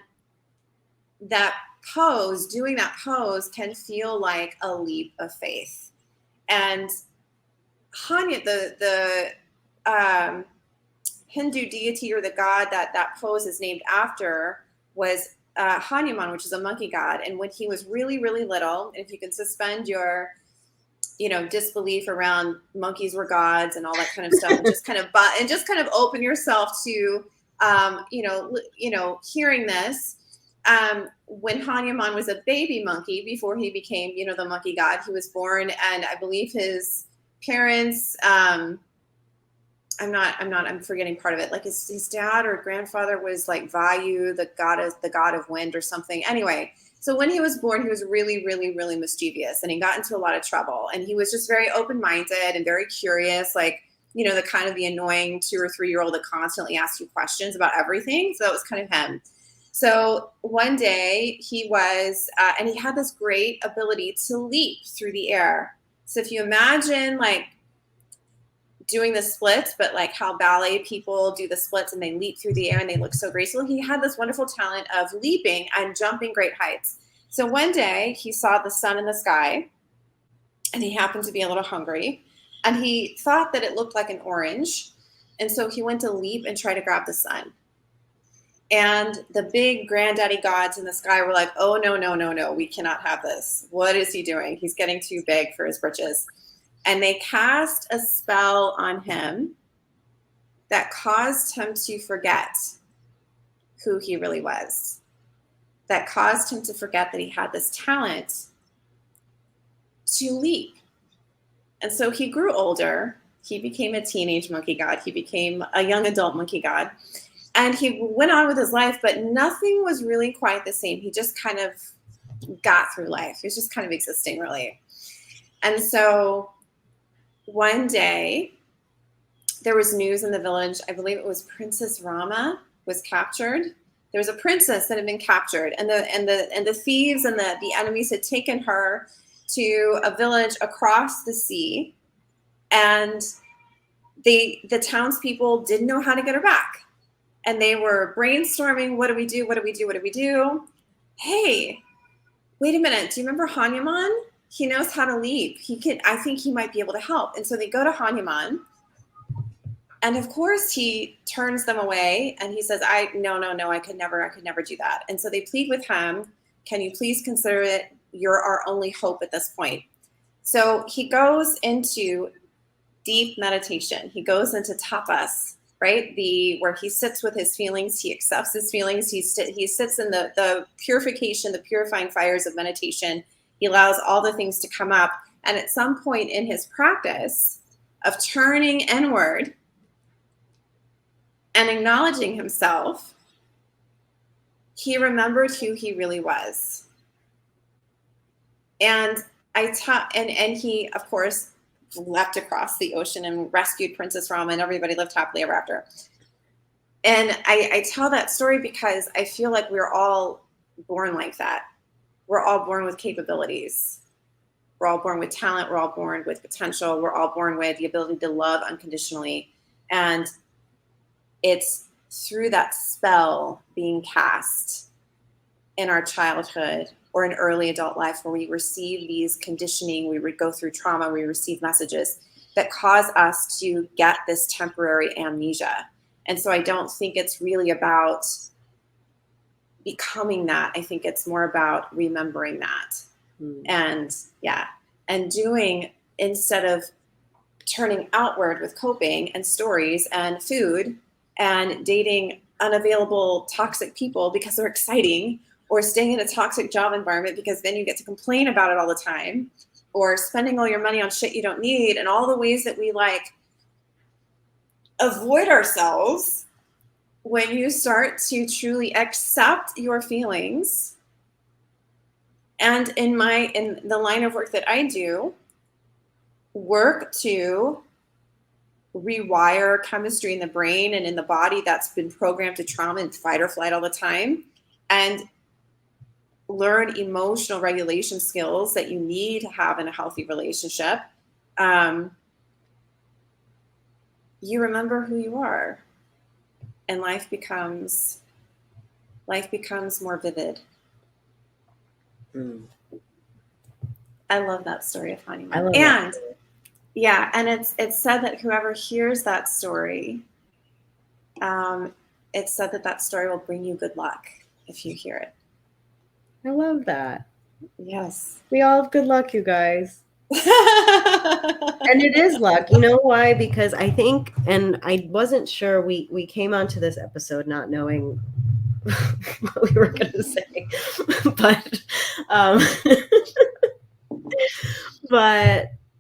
that pose, doing that pose can feel like a leap of faith. And the Hindu deity, or the god that pose is named after, was Hanuman, which is a monkey god. And when he was really, really little, if you can suspend your, disbelief around monkeys were gods and all that kind of stuff, and just kind of open yourself to, hearing this. When Hanuman was a baby monkey, before he became, the monkey god, he was born, and I believe his parents, I'm forgetting part of it. Like his dad or grandfather was like Vayu, the god of wind or something. Anyway, so when he was born, he was really, really, really mischievous, and he got into a lot of trouble. And he was just very open-minded and very curious, like, the kind of the annoying 2 or 3 year old that constantly asks you questions about everything. So that was kind of him. So one day he was, and he had this great ability to leap through the air. So if you imagine like doing the splits, but like how ballet people do the splits and they leap through the air and they look so graceful, he had this wonderful talent of leaping and jumping great heights. So one day he saw the sun in the sky, and he happened to be a little hungry, and he thought that it looked like an orange. And so he went to leap and try to grab the sun. And the big granddaddy gods in the sky were like, oh, no, we cannot have this. What is he doing? He's getting too big for his britches. And they cast a spell on him that caused him to forget who he really was, that caused him to forget that he had this talent to leap. And so he grew older. He became a teenage monkey god. He became a young adult monkey god. And he went on with his life, but nothing was really quite the same. He just kind of got through life. He was just kind of existing, really. And so one day there was news in the village. I believe it was Princess Rama was captured. There was a princess that had been captured, and the thieves and the enemies had taken her to a village across the sea, and the townspeople didn't know how to get her back. And they were brainstorming, what do we do? What do we do? What do we do? Hey, wait a minute. Do you remember Hanuman? He knows how to leap. I think he might be able to help. And so they go to Hanuman. And of course he turns them away, and he says, no, I could never do that. And so they plead with him, can you please consider it? You're our only hope at this point. So he goes into deep meditation. He goes into tapas, right? Where he sits with his feelings, he accepts his feelings, he sits in the purification, the purifying fires of meditation. He allows all the things to come up. And at some point in his practice of turning inward and acknowledging himself, he remembered who he really was. And he, of course, leapt across the ocean and rescued Princess Rama, and everybody lived happily ever after. And I tell that story because I feel like we're all born like that. We're all born with capabilities. We're all born with talent. We're all born with potential. We're all born with the ability to love unconditionally. And it's through that spell being cast in our childhood or in early adult life where we receive these conditioning, we would go through trauma, we receive messages that cause us to get this temporary amnesia. And so I don't think it's really about becoming that. I think it's more about remembering that. And doing, instead of turning outward with coping and stories and food and dating unavailable toxic people because they're exciting, or staying in a toxic job environment because then you get to complain about it all the time, or spending all your money on shit you don't need, and all the ways that we like avoid ourselves. When you start to truly accept your feelings, and in the line of work that I do, work to rewire chemistry in the brain and in the body that's been programmed to trauma and fight or flight all the time, and learn emotional regulation skills that you need to have in a healthy relationship, you remember who you are, and life becomes more vivid. I love that story of honeymoon. I love and that. Yeah, and it's said that whoever hears that story, it's said that story will bring you good luck if you hear it. I love that. Yes. We all have good luck, you guys. And it is luck. You know why? Because I think, and I wasn't sure, we came onto this episode not knowing what we were going to say, but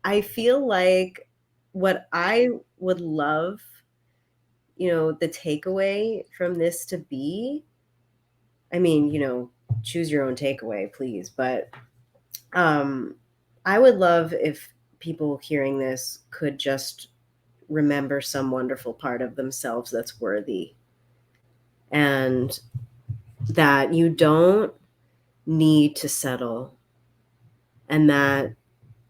I feel like what I would love, the takeaway from this to be, I mean, choose your own takeaway, please. But I would love if people hearing this could just remember some wonderful part of themselves that's worthy, and that you don't need to settle, and that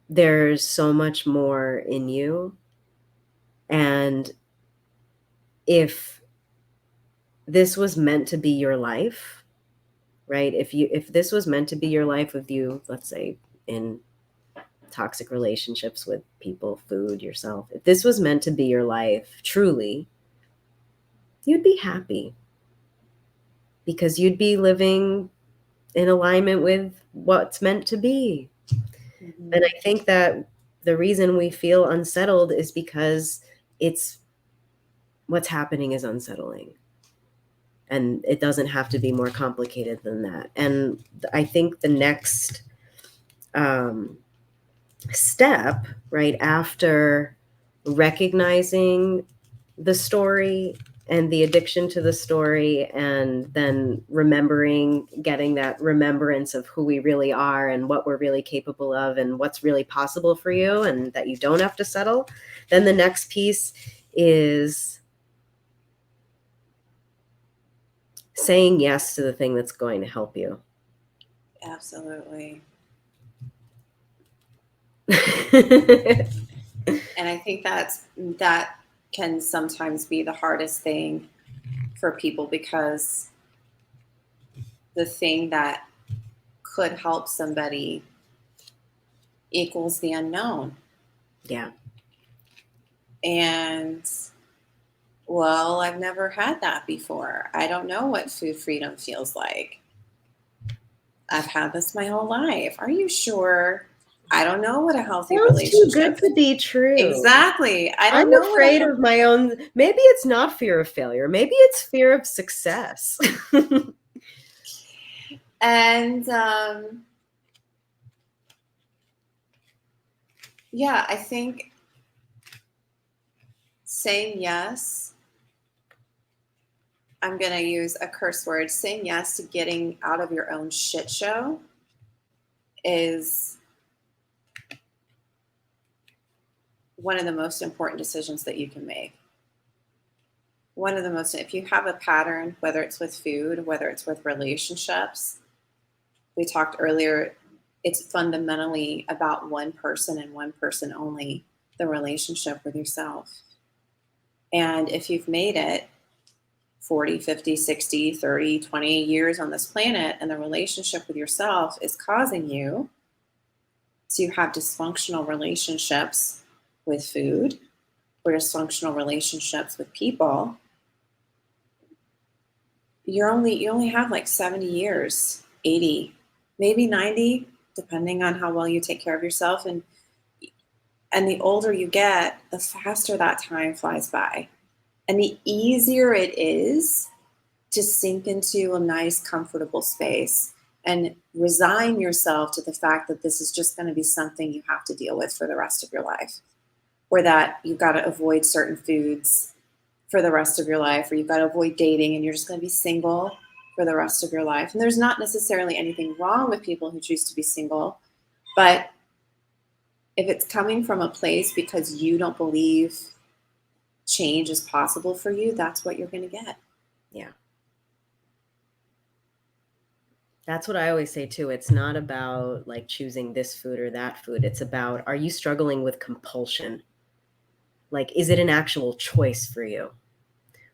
there's so much more in you. And if this was meant to be your life, right? If this was meant to be your life with you, let's say in toxic relationships with people, food, yourself, if this was meant to be your life truly, you'd be happy, because you'd be living in alignment with what's meant to be. Mm-hmm. And I think that the reason we feel unsettled is because what's happening is unsettling. And it doesn't have to be more complicated than that. And I think the next step, right after recognizing the story and the addiction to the story, and then getting that remembrance of who we really are and what we're really capable of and what's really possible for you, and that you don't have to settle, then the next piece is saying yes to the thing that's going to help you. Absolutely. And I think that can sometimes be the hardest thing for people, because the thing that could help somebody equals the unknown. Yeah. And, well, I've never had that before. I don't know what food freedom feels like. I've had this my whole life. Are you sure? I don't know what a healthy relationship Sounds too good to be true. Exactly. I'm afraid of my own. Maybe it's not fear of failure. Maybe it's fear of success. And yeah, I think saying yes, I'm going to use a curse word, saying yes to getting out of your own shit show is one of the most important decisions that you can make. If you have a pattern, whether it's with food, whether it's with relationships, we talked earlier, it's fundamentally about one person and one person only, the relationship with yourself. And if you've made it 40, 50, 60, 30, 20 years on this planet, and the relationship with yourself is causing you to have dysfunctional relationships with food or dysfunctional relationships with people, you only have like 70 years, 80, maybe 90, depending on how well you take care of yourself. And And the older you get, the faster that time flies by. And the easier it is to sink into a nice, comfortable space and resign yourself to the fact that this is just going to be something you have to deal with for the rest of your life, or that you've got to avoid certain foods for the rest of your life, or you've got to avoid dating and you're just going to be single for the rest of your life. And there's not necessarily anything wrong with people who choose to be single, but if it's coming from a place because you don't believe change is possible for you, that's what you're going to get. Yeah. That's what I always say too. It's not about like choosing this food or that food. It's about, are you struggling with compulsion? Like, is it an actual choice for you?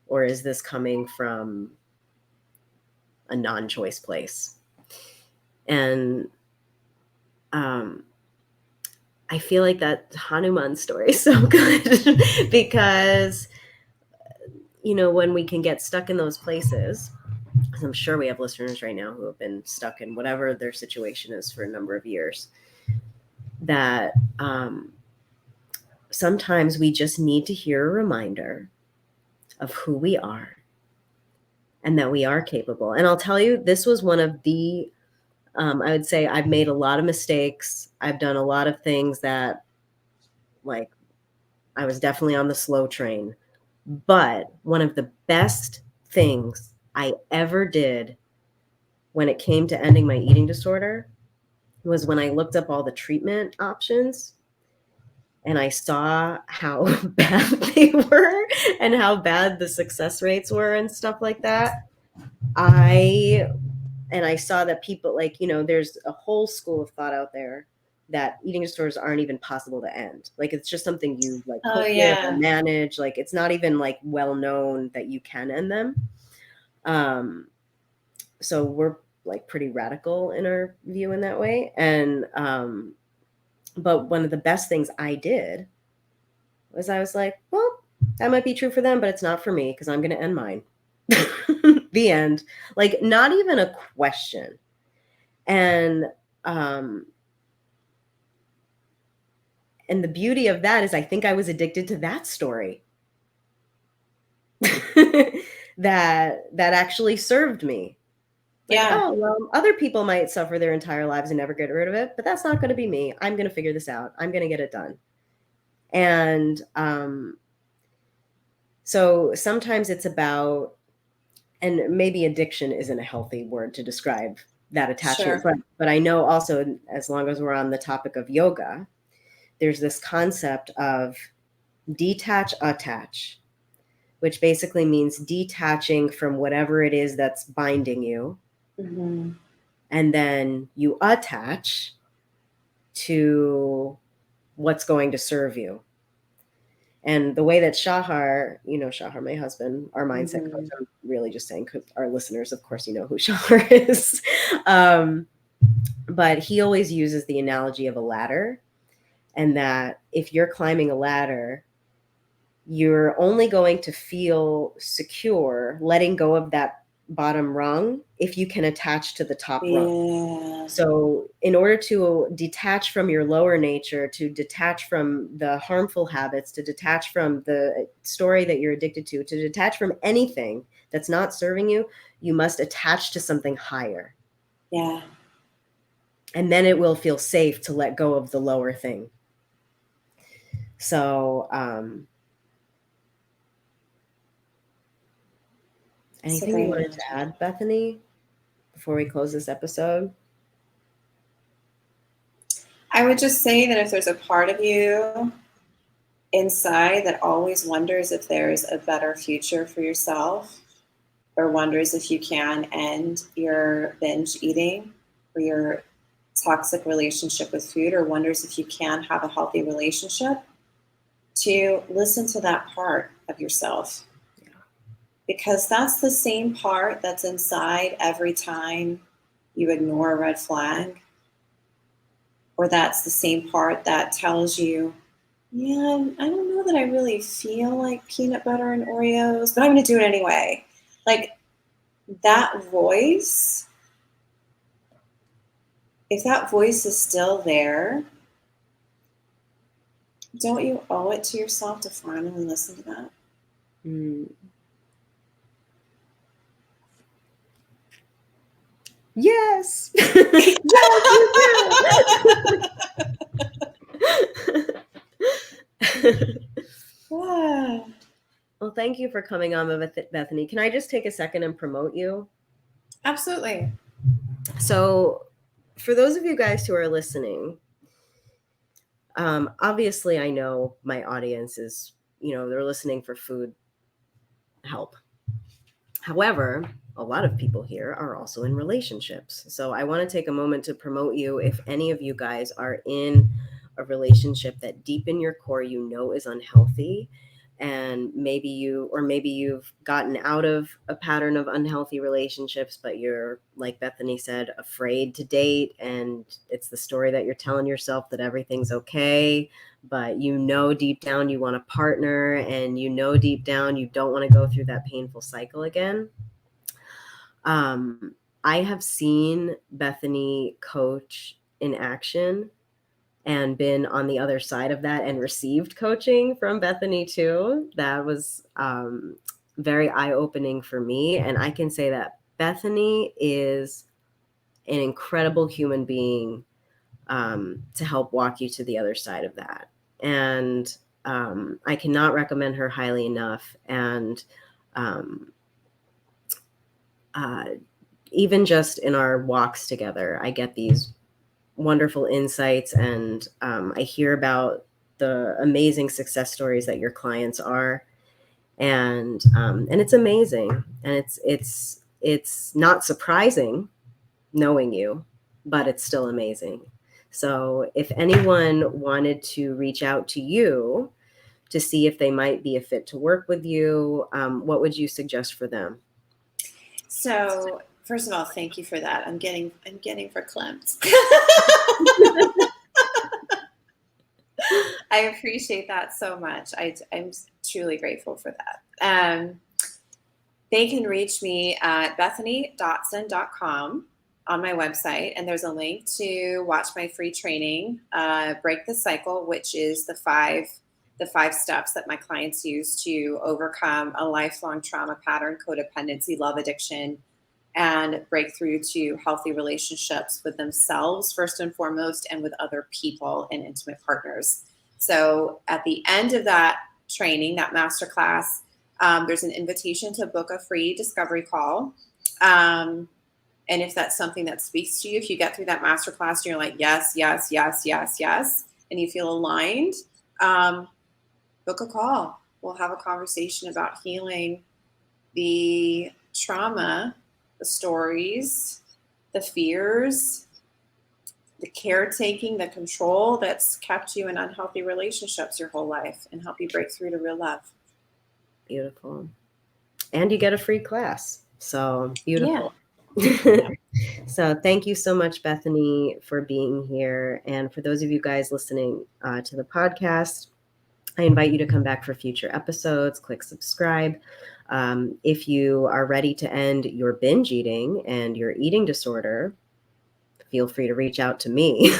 Or is this coming from a non-choice place? And I feel like that Hanuman story is so good because, you know, when we can get stuck in those places, I'm sure we have listeners right now who have been stuck in whatever their situation is for a number of years, that sometimes we just need to hear a reminder of who we are and that we are capable. And I'll tell you, this was one of the, I would say I've made a lot of mistakes. I've done a lot of things that, like, I was definitely on the slow train. But one of the best things I ever did when it came to ending my eating disorder was when I looked up all the treatment options and I saw how bad they were and how bad the success rates were and stuff like that. I saw that people, like, you know, there's a whole school of thought out there that eating disorders aren't even possible to end. Like, it's just something you like cope with or manage. Like, it's not even like well known that you can end them. So we're like pretty radical in our view in that way. And but one of the best things I did was I was like, well, that might be true for them, but it's not for me because I'm going to end mine. The end. Like, not even a question. And the beauty of that is I think I was addicted to that story. that actually served me. Like, Yeah. oh, well, other people might suffer their entire lives and never get rid of it, but that's not going to be me. I'm going to figure this out. I'm going to get it done. And so sometimes it's about, and maybe addiction isn't a healthy word to describe that attachment, Sure. but I know also, as long as we're on the topic of yoga, there's this concept of detach, attach, which basically means detaching from whatever it is that's binding you. Mm-hmm. And then you attach to what's going to serve you. And the way that Shahar, you know, Shahar, my husband, our mindset coach, I'm really just saying, because our listeners, of course, you know who Shahar is. But he always uses the analogy of a ladder, and that if you're climbing a ladder, you're only going to feel secure letting go of that bottom rung if you can attach to the top rung. So in order to detach from your lower nature, to detach from the harmful habits, to detach from the story that you're addicted to detach from anything that's not serving you, you must attach to something higher. Yeah. And then it will feel safe to let go of the lower thing. So, anything you wanted to add, Bethany, before we close this episode? I would just say that if there's a part of you inside that always wonders if there's a better future for yourself, or wonders if you can end your binge eating or your toxic relationship with food, or wonders if you can have a healthy relationship, to listen to that part of yourself. Yeah. Because that's the same part that's inside every time you ignore a red flag. Or that's the same part that tells you, yeah, I don't know that I really feel like peanut butter and Oreos, but I'm going to do it anyway. Like, that voice, if that voice is still there, Don't you owe it to yourself to finally listen to that? Mm. Yes. Yes, you do. Well, thank you for coming on, Bethany. Can I just take a second and promote you? Absolutely. So, for those of you guys who are listening, obviously I know my audience is, they're listening for food help. However, a lot of people here are also in relationships. So I want to take a moment to promote you. If any of you guys are in a relationship that deep in your core is unhealthy, and maybe you've gotten out of a pattern of unhealthy relationships, but you're, like Bethany said, afraid to date, and it's the story that you're telling yourself that everything's okay, but deep down you want a partner, and deep down you don't want to go through that painful cycle again. I have seen Bethany coach in action and been on the other side of that and received coaching from Bethany too. That was very eye-opening for me. And I can say that Bethany is an incredible human being to help walk you to the other side of that. And I cannot recommend her highly enough. And even just in our walks together, I get these wonderful insights, and I hear about the amazing success stories that your clients are, and it's amazing, and it's not surprising knowing you, but it's still amazing. So if anyone wanted to reach out to you to see if they might be a fit to work with you, what would you suggest for them? So first of all, thank you for that. I'm getting verklempt. I appreciate that so much. I'm truly grateful for that. They can reach me at bethanydotson.com on my website, and there's a link to watch my free training, Break the Cycle, which is the five steps that my clients use to overcome a lifelong trauma pattern, codependency, love addiction, and break through to healthy relationships with themselves, first and foremost, and with other people and intimate partners. So at the end of that training, that masterclass, there's an invitation to book a free discovery call. And if that's something that speaks to you, if you get through that masterclass and you're like, yes, yes, yes, yes, yes, and you feel aligned, book a call. We'll have a conversation about healing the trauma, the stories, the fears, the caretaking, the control that's kept you in unhealthy relationships your whole life, and help you break through to real love. Beautiful. And you get a free class. So beautiful. Yeah. So thank you so much, Bethany, for being here. And for those of you guys listening to the podcast, I invite you to come back for future episodes. Click subscribe. If you are ready to end your binge eating and your eating disorder, feel free to reach out to me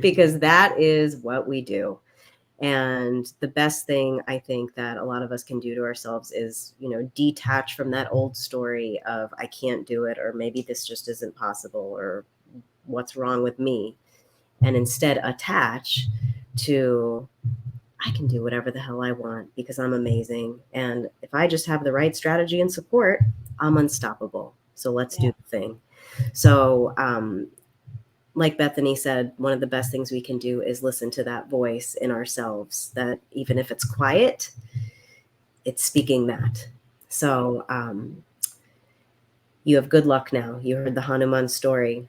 because that is what we do. And the best thing I think that a lot of us can do to ourselves is, detach from that old story of I can't do it, or maybe this just isn't possible, or what's wrong with me, and instead attach to I can do whatever the hell I want because I'm amazing. And if I just have the right strategy and support, I'm unstoppable. So let's do the thing. So, like Bethany said, one of the best things we can do is listen to that voice in ourselves that even if it's quiet, it's speaking that. So you have good luck now. You heard the Hanuman story.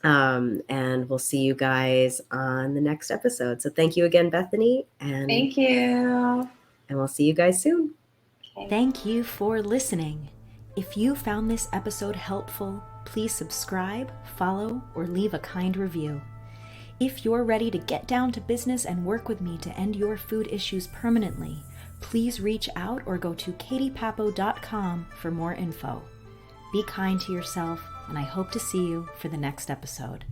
And we'll see you guys on the next episode. So thank you again, Bethany. And thank you. And we'll see you guys soon. Okay. Thank you for listening. If you found this episode helpful, please subscribe, follow, or leave a kind review. If you're ready to get down to business and work with me to end your food issues permanently, please reach out or go to katiepapo.com for more info. Be kind to yourself, and I hope to see you for the next episode.